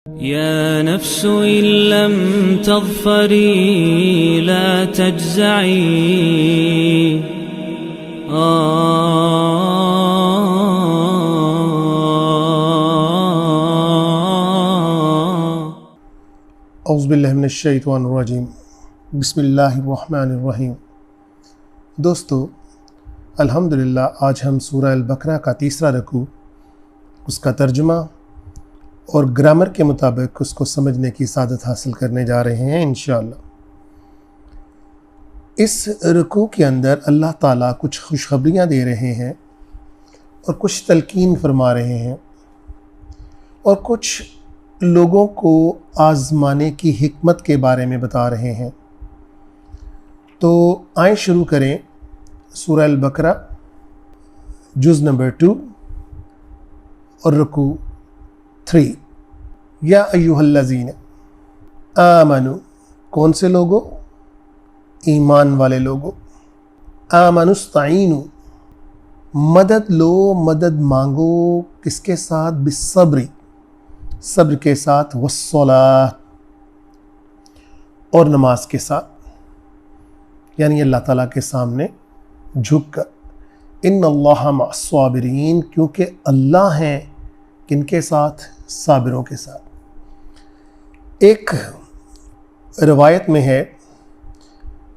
يا نفس إن لم تظفري لا تجزعي اعوذ باللہ من الشیطان الرجیم بسم اللہ الرحمن الرحیم۔ دوستو، الحمدللہ آج ہم سورہ البقرہ کا تیسرا رکوع، اس کا ترجمہ اور گرامر کے مطابق اس کو سمجھنے کی سعادت حاصل کرنے جا رہے ہیں انشاءاللہ۔ اس رکوع کے اندر اللہ تعالیٰ کچھ خوشخبریاں دے رہے ہیں اور کچھ تلقین فرما رہے ہیں اور کچھ لوگوں کو آزمانے کی حکمت کے بارے میں بتا رہے ہیں۔ تو آئیں شروع کریں سورہ البقرہ جز نمبر 2 اور رکوع 3۔ یا ایھا الذین آمنوا، کون سے لوگوں؟ ایمان والے لوگوں۔ آمنوا استعینوا، مدد لو، مدد مانگو، کس کے ساتھ؟ بالصبر، صبر کے ساتھ، والصلاۃ، اور نماز کے ساتھ، یعنی اللہ تعالیٰ کے سامنے جھک کر۔ ان اللہ مع الصابرین، کیونکہ اللہ ہیں کن کے ساتھ؟ صابروں کے ساتھ۔ ایک روایت میں ہے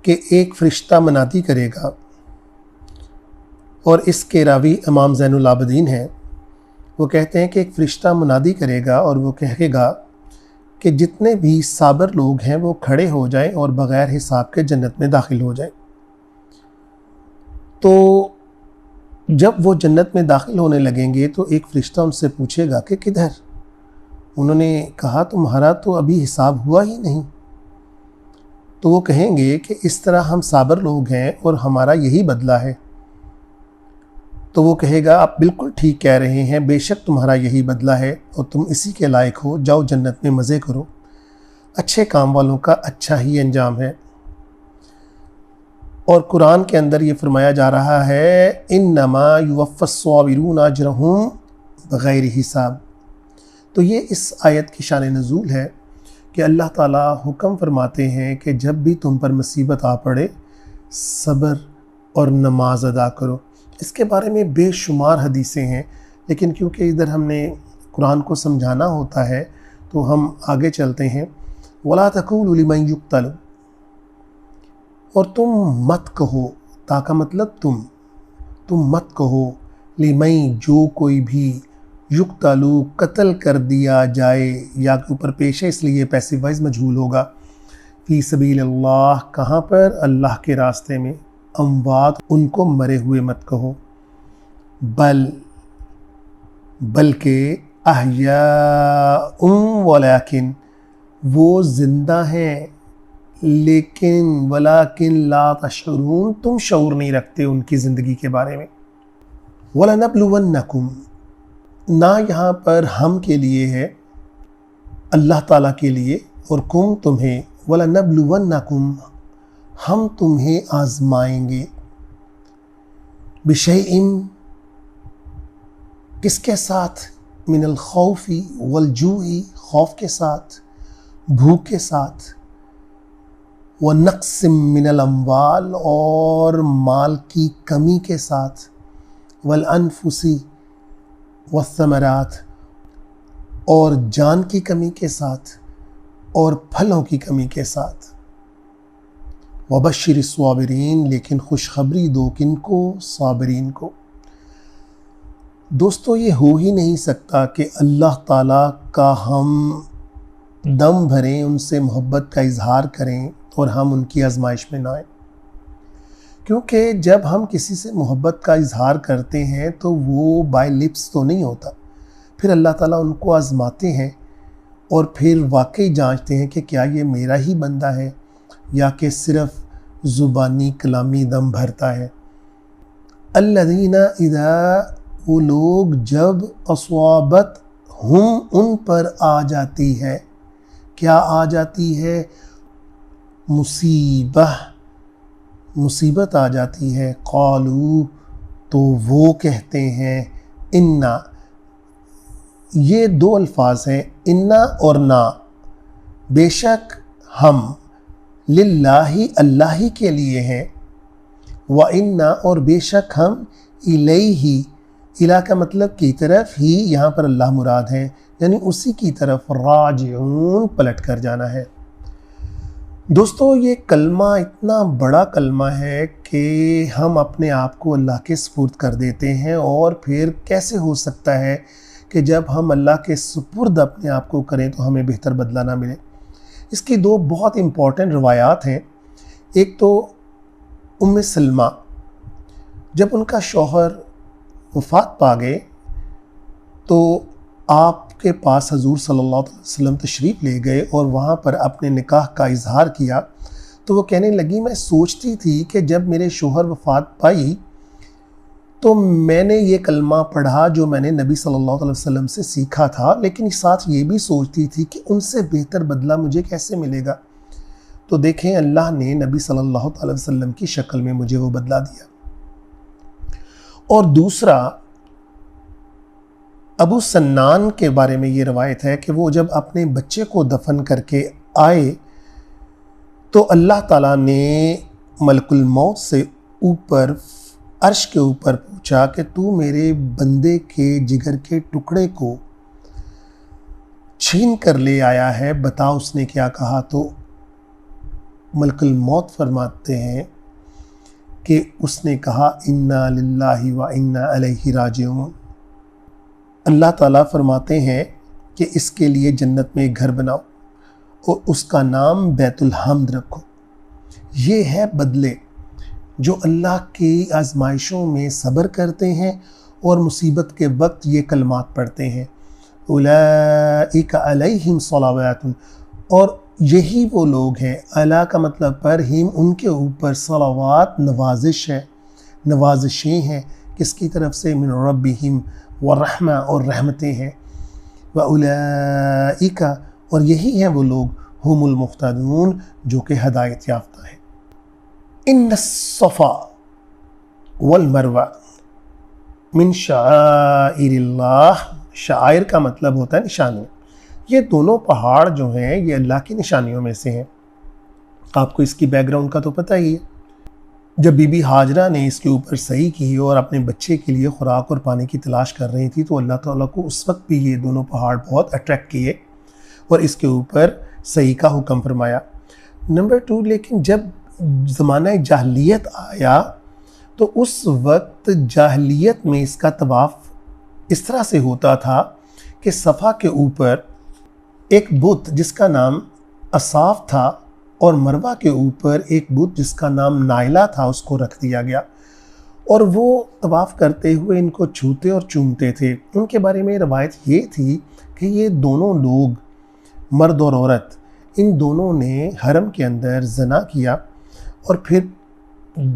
کہ ایک فرشتہ منادی کرے گا، اور اس کے راوی امام زین العابدین ہیں۔ وہ کہتے ہیں کہ ایک فرشتہ منادی کرے گا اور وہ کہے گا کہ جتنے بھی صابر لوگ ہیں وہ کھڑے ہو جائیں اور بغیر حساب کے جنت میں داخل ہو جائیں۔ تو جب وہ جنت میں داخل ہونے لگیں گے تو ایک فرشتہ ان سے پوچھے گا کہ کدھر؟ انہوں نے کہا تمہارا تو ابھی حساب ہوا ہی نہیں۔ تو وہ کہیں گے کہ اس طرح ہم صابر لوگ ہیں اور ہمارا یہی بدلہ ہے۔ تو وہ کہے گا آپ بالکل ٹھیک کہہ رہے ہیں، بے شک تمہارا یہی بدلہ ہے اور تم اسی کے لائق ہو، جاؤ جنت میں مزے کرو، اچھے کام والوں کا اچھا ہی انجام ہے۔ اور قرآن کے اندر یہ فرمایا جا رہا ہے انما یوفی الصابرون اجرہم بغیر حساب۔ تو یہ اس آیت کی شان نزول ہے کہ اللہ تعالیٰ حکم فرماتے ہیں کہ جب بھی تم پر مصیبت آ پڑے صبر اور نماز ادا کرو۔ اس کے بارے میں بے شمار حدیثیں ہیں، لیکن کیونکہ ادھر ہم نے قرآن کو سمجھانا ہوتا ہے تو ہم آگے چلتے ہیں۔ وَلَا تَقُولُوا لِمَنْ يُقْتَلُ، اور تم مت کہو، تا کا مطلب تم مت کہو، لِمَنْ، جو کوئی بھی، یقتلو، قتل کر دیا جائے، یا کے اوپر پیش ہے اس لیے پیسیو وائز مجہول ہوگا، فی سبیل اللہ، کہاں پر؟ اللہ کے راستے میں۔ اموات، ان کو مرے ہوئے مت کہو، بلکہ احیاء ولیکن، وہ زندہ ہیں لیکن ولیکن لا تشعرون، تم شعور نہیں رکھتے ان کی زندگی کے بارے میں۔ وَلَنَبْلُوَنَّكُمْ، نہ یہاں پر ہم کے لیے ہے، اللہ تعالیٰ کے لیے، اور کم تمہیں، وَلَنَبْلُوَنَّكُمْ، ہم تمہیں آزمائیں گے، بِشَيْءٍ، کس کے ساتھ؟ من الخوف والجوع، خوف کے ساتھ، بھوک کے ساتھ، وَنَقْصٍ من الاموال، اور مال کی کمی کے ساتھ، والانفس والثمرات، اور جان کی کمی کے ساتھ اور پھلوں کی کمی کے ساتھ، وَبَشِّرِ الصَّابِرِينَ، لیکن خوشخبری دو کن کو؟ صابرین کو۔ دوستو، یہ ہو ہی نہیں سکتا کہ اللہ تعالیٰ کا ہم دم بھریں، ان سے محبت کا اظہار کریں اور ہم ان کی آزمائش میں نہ آئیں، کیونکہ جب ہم کسی سے محبت کا اظہار کرتے ہیں تو وہ بائی لپس تو نہیں ہوتا، پھر اللہ تعالیٰ ان کو آزماتے ہیں اور پھر واقعی جانچتے ہیں کہ کیا یہ میرا ہی بندہ ہے یا کہ صرف زبانی کلامی دم بھرتا ہے۔ الذین اذا، وہ لوگ جب اصابت ہم، ان پر آ جاتی ہے، کیا آ جاتی ہے؟ مصیبت آ جاتی ہے، قالو، تو وہ کہتے ہیں، انا، یہ دو الفاظ ہیں انا اور نا، بے شک ہم للہ اللہ ہی کے لیے ہیں، وَإِنَّا اور بے شک ہم الیہ، الہ کا مطلب کی طرف ہی، یہاں پر اللہ مراد ہے، یعنی اسی کی طرف راجعون، پلٹ کر جانا ہے۔ دوستو یہ کلمہ اتنا بڑا کلمہ ہے کہ ہم اپنے آپ کو اللہ کے سپرد کر دیتے ہیں، اور پھر کیسے ہو سکتا ہے کہ جب ہم اللہ کے سپرد اپنے آپ کو کریں تو ہمیں بہتر بدلہ نہ ملے۔ اس کی دو بہت امپورٹنٹ روایات ہیں۔ ایک تو ام سلمہ، جب ان کا شوہر وفات پا گئے تو آپ کے پاس حضور صلی اللہ علیہ وسلم تشریف لے گئے اور وہاں پر اپنے نکاح کا اظہار کیا، تو وہ کہنے لگی میں سوچتی تھی کہ جب میرے شوہر وفات پائی تو میں نے یہ کلمہ پڑھا جو میں نے نبی صلی اللہ علیہ وسلم سے سیکھا تھا، لیکن ساتھ یہ بھی سوچتی تھی کہ ان سے بہتر بدلہ مجھے کیسے ملے گا۔ تو دیکھیں اللہ نے نبی صلی اللہ علیہ وسلم کی شکل میں مجھے وہ بدلہ دیا۔ اور دوسرا ابو سنان کے بارے میں یہ روایت ہے کہ وہ جب اپنے بچے کو دفن کر کے آئے تو اللہ تعالیٰ نے ملک الموت سے اوپر عرش کے اوپر پوچھا کہ تو میرے بندے کے جگر کے ٹکڑے کو چھین کر لے آیا ہے، بتا اس نے کیا کہا۔ تو ملک الموت فرماتے ہیں کہ اس نے کہا انا للہ و انا الیہ راجعون۔ اللہ تعالیٰ فرماتے ہیں کہ اس کے لیے جنت میں ایک گھر بناؤ اور اس کا نام بیت الحمد رکھو۔ یہ ہے بدلے جو اللہ کی آزمائشوں میں صبر کرتے ہیں اور مصیبت کے وقت یہ کلمات پڑھتے ہیں، اولئک علیہم صلوات، اور یہی وہ لوگ ہیں، اللہ کا مطلب پر ہم، ان کے اوپر صلوات نوازش ہے، نوازشیں ہیں، کس کی طرف سے؟ من ربہم ورحمہ، اور رحمتیں ہیں، واولئک، اور یہی ہیں وہ لوگ، ہم المہتدون، جو کہ ہدایت یافتہ ہیں۔ ان الصفا والمروہ من شعائر اللہ، شعائر کا مطلب ہوتا ہے نشانی۔ یہ دونوں پہاڑ جو ہیں یہ اللہ کی نشانیوں میں سے ہیں۔ آپ کو اس کی بیک گراؤنڈ کا تو پتہ ہی ہے۔ جب بی بی ہاجرہ نے اس کے اوپر سعی کی اور اپنے بچے کے لیے خوراک اور پانی کی تلاش کر رہی تھی تو اللہ تعالیٰ کو اس وقت بھی یہ دونوں پہاڑ بہت اٹریکٹ کیے اور اس کے اوپر سعی کا حکم فرمایا۔ نمبر 2، لیکن جب زمانہ جاہلیت آیا تو اس وقت جاہلیت میں اس کا طواف اس طرح سے ہوتا تھا کہ صفا کے اوپر ایک بت جس کا نام اصاف تھا اور مروہ کے اوپر ایک بت جس کا نام نائلہ تھا اس کو رکھ دیا گیا، اور وہ طواف کرتے ہوئے ان کو چھوتے اور چومتے تھے۔ ان کے بارے میں روایت یہ تھی کہ یہ دونوں لوگ، مرد اور عورت، ان دونوں نے حرم کے اندر زنا کیا اور پھر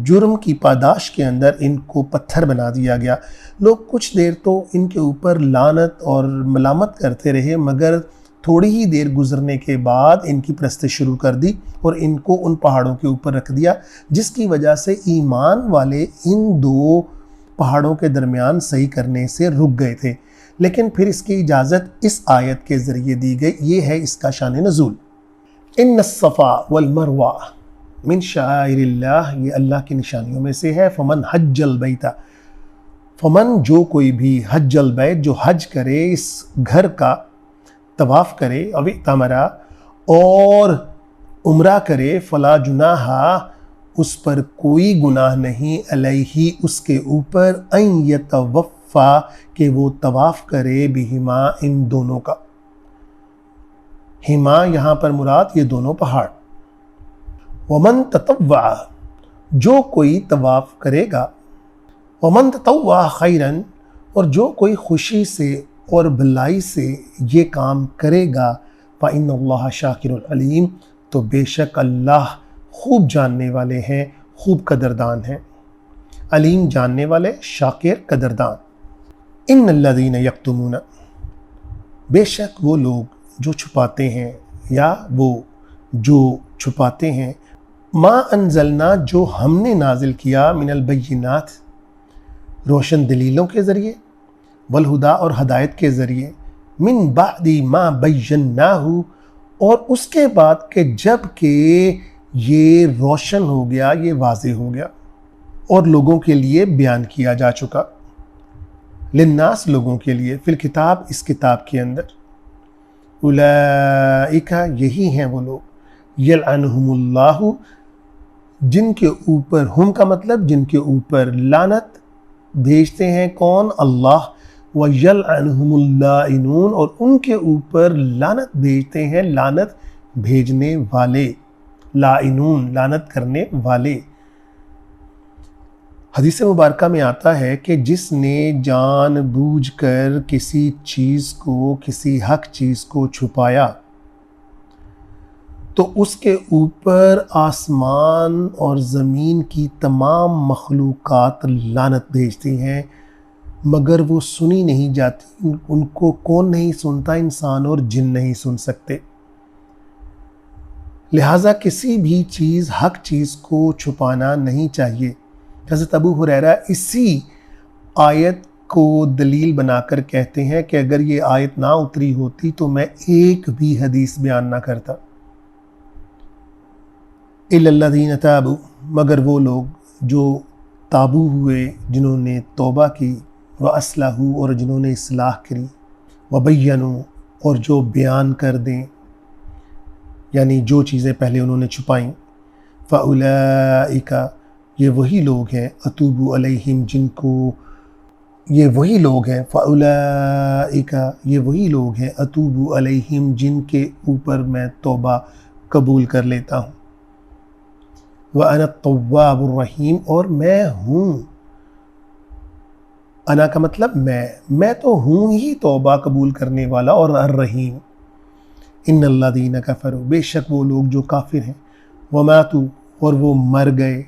جرم کی پاداش کے اندر ان کو پتھر بنا دیا گیا۔ لوگ کچھ دیر تو ان کے اوپر لعنت اور ملامت کرتے رہے، مگر تھوڑی ہی دیر گزرنے کے بعد ان کی پرستش شروع کر دی اور ان کو ان پہاڑوں کے اوپر رکھ دیا، جس کی وجہ سے ایمان والے ان دو پہاڑوں کے درمیان صحیح کرنے سے رک گئے تھے۔ لیکن پھر اس کی اجازت اس آیت کے ذریعے دی گئی۔ یہ ہے اس کا شان نزول۔ ان الصفا والمروہ من شعائر اللہ، یہ اللہ کی نشانیوں میں سے ہے۔ فمن حج البیت، فمن جو کوئی بھی، حج البیت جو حج کرے، اس گھر کا طواف کرے، او اعتمرا، اور عمرہ کرے، فلا جناح، اس پر کوئی گناہ نہیں، علیہ اس کے اوپر، ان یطوفا کہ وہ طواف کرے، بہما ان دونوں کا۔ ہما یہاں پر مراد یہ دونوں پہاڑ۔ ومن تطوع، جو کوئی طواف کرے گا، ومن تطوع خیرن، اور جو کوئی خوشی سے اور بھلائی سے یہ کام کرے گا، فإن اللہ شاکر العلیم، تو بے شک اللہ خوب جاننے والے ہیں، خوب قدردان ہیں۔ علیم جاننے والے، شاکر قدردان۔ ان الذین یکتمون، بے شک وہ لوگ جو چھپاتے ہیں یا وہ جو چھپاتے ہیں، ما انزلنا جو ہم نے نازل کیا، من البینات روشن دلیلوں کے ذریعے، والہدا اور ہدایت کے ذریعے، من بعد ما بیناہ، اور اس کے بعد کہ جب کہ یہ روشن ہو گیا، یہ واضح ہو گیا اور لوگوں کے لیے بیان کیا جا چکا، للناس لوگوں کے لیے، فی الکتاب اس کتاب کے اندر، اولئک یہی ہیں وہ لوگ، یلعنہم اللہ جن کے اوپر، ہم کا مطلب جن کے اوپر لعنت بھیجتے ہیں کون؟ اللہ، وَيَلْعَنُهُمُ اللَّائِنُونَ اور ان کے اوپر لعنت بھیجتے ہیں لعنت بھیجنے والے، لائنون لعنت کرنے والے۔ حدیث مبارکہ میں آتا ہے کہ جس نے جان بوجھ کر کسی چیز کو، کسی حق چیز کو چھپایا تو اس کے اوپر آسمان اور زمین کی تمام مخلوقات لعنت بھیجتی ہیں، مگر وہ سنی نہیں جاتی، ان کو کون نہیں سنتا؟ انسان اور جن نہیں سن سکتے۔ لہٰذا کسی بھی چیز، حق چیز کو چھپانا نہیں چاہیے۔ حضرت ابو ہریرہ اسی آیت کو دلیل بنا کر کہتے ہیں کہ اگر یہ آیت نہ اتری ہوتی تو میں ایک بھی حدیث بیان نہ کرتا۔ اِلَّا الَّذِينَ تَابُوا مگر وہ لوگ جو تابو ہوئے، جنہوں نے توبہ کی، وَأَصْلَحُوا اور جنہوں نے اصلاح کری، وَبَيَّنُوا اور جو بیان کر دیں، یعنی جو چیزیں پہلے انہوں نے چھپائیں، فَأُولَئِكَ یہ وہی لوگ ہیں، أَتُوبُ عَلَيْهِمْ جن کو، یہ وہی لوگ ہیں، فَأُولَئِكَ یہ وہی لوگ ہیں، أَتُوبُ عَلَيْهِمْ جن کے اوپر میں توبہ قبول کر لیتا ہوں، وَأَنَا التَّوَّابُ الرَّحِيمُ اور میں ہوں، انا کا مطلب میں تو ہوں ہی توبہ قبول کرنے والا اور الرحیم۔ ان الذین کفروا بے شک وہ لوگ جو کافر ہیں، وماتوا اور وہ مر گئے،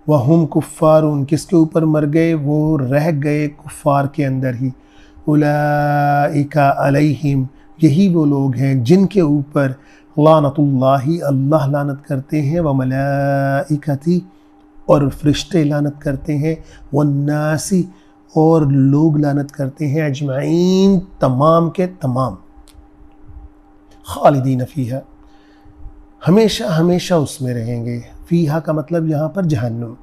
وہم کفار کس کے اوپر مر گئے؟ وہ رہ گئے کفار کے اندر ہی، اولئک علیہم یہی وہ لوگ ہیں جن کے اوپر لعنت اللہ اللہ لعنت کرتے ہیں، وملائکتی اور فرشتے لعنت کرتے ہیں، والناس اور لوگ لعنت کرتے ہیں، اجمعین تمام کے تمام، خالدین فیہا ہمیشہ ہمیشہ اس میں رہیں گے، فیہا کا مطلب یہاں پر جہنم،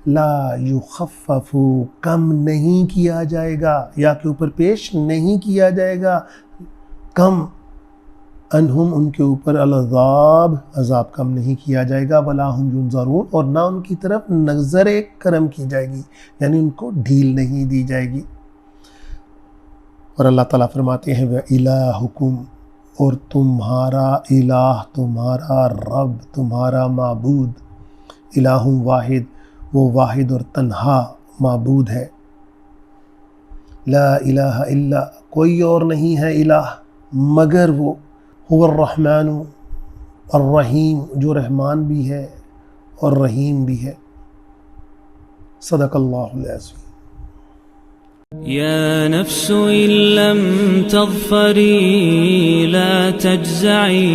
لا یخفف کم نہیں کیا جائے گا، یا کے اوپر پیش نہیں کیا جائے گا، کم انہم ان کے اوپر العذاب عذاب کم نہیں کیا جائے گا، ولا ہم ینظرون اور نہ ان کی طرف نظر کرم کی جائے گی، یعنی ان کو ڈھیل نہیں دی جائے گی۔ اور اللہ تعالیٰ فرماتے ہیں وَإِلَٰهُكُمْ اور تمہارا الہ، تمہارا رب، تمہارا معبود، الہ واحد وہ واحد اور تنہا معبود ہے، لا الہ الا کوئی اور نہیں ہے الہ مگر وہ، هو الرحمن الرحیم جو رحمان بھی ہے اور رحیم بھی ہے۔ صدق اللہ العظیم۔ يا نفس إن لم تظفري لا تجزعي